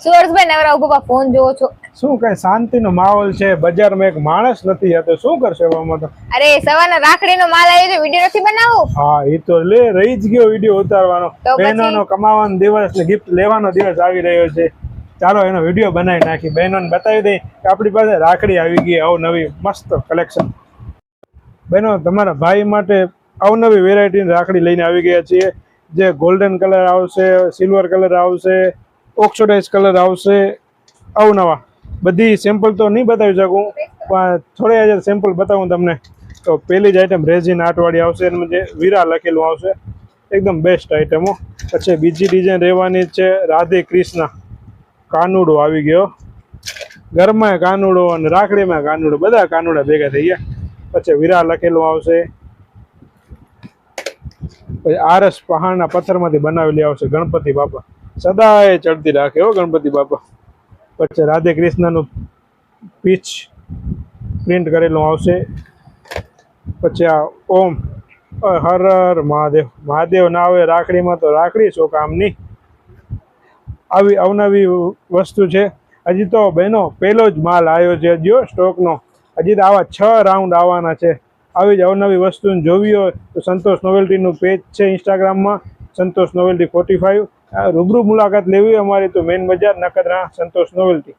સુરજભાઈ નવરા ઉભા ફોન જોવો છો? શું કઈ શાંતિનો માહોલ છે? બજારમાં એક માણસ નથી હતો, શું કરશે આમાં તો? અરે સવારના રાખડીનો માલ આવ્યો છે, વિડિયો નથી બનાવવું? હા એ તો રહી જ ગયો વિડીયો ઉતારવાનો. તો પછી? બહેનોનો કમાવાનો દિવસ ને ગિફ્ટ લેવાનો દિવસ આવી રહ્યો છે. ચાલો એનો વિડીયો બનાવી નાખી, બહેનોને બતાવી દઈ કે આપણી પાસે રાખડી આવી ગઈ, અવનવી મસ્ત કલેક્શન. બહેનો તમારા ભાઈ માટે અવનવી વેરાયટીની રાખડી લઈને આવી ગયા છીએ, જે ગોલ્ડન કલર આવશે, સિલ્વર કલર આવશે, ઓક્સિડાઇઝ કલર આવશે, અવનવા. બધી સેમ્પલ તો નહીં બતાવી શકું, પણ થોડી હજાર સેમ્પલ બતાવું તમને. તો પહેલી જ આઈટમ રેઝિન આર્ટવાળી આવશે, એમાં જે વીરા લખેલું આવશે, એકદમ બેસ્ટ આઈટમો. પછી બીજી ડિઝાઇન રહેવાની છે રાધે કૃષ્ણ, કાનુડો આવી ગયો. ઘરમાં કાનુડો અને રાખડીમાં કાનુડો, બધા કાનુડા ભેગા થઈ ગયા. પછી વીરા લખેલું આવશે. પછી આરસ પહાડના પથ્થરમાંથી બનાવેલી આવશે ગણપતિ બાપા, સદાય ચડતી રાખે હો ગણપતિ બાપા. પછી રાધે કૃષ્ણનું પીચ પ્રિન્ટ કરેલું આવશે. પછી આ ઓમ હર હર મહાદેવ, મહાદેવ ના આવે રાખડીમાં તો રાખડી શું કામની. આવી અવનવી વસ્તુ છે. હજી તો બહેનો પહેલો જ માલ આવ્યો છે હજી સ્ટોકનો. હજી તો આવા 6 રાઉન્ડ આવવાના છે. આવી જ અવનવી વસ્તુને જોવી હોય તો સંતોષ નોવેલ્ટીનું પેજ છે ઇન્સ્ટાગ્રામમાં, સંતોષ નોવેલ્ટી 45. રૂબરૂ મુલાકાત લેવી અમારી તો મેન બજાર નખત્રાણા સંતોષ નોવેલ્ટી.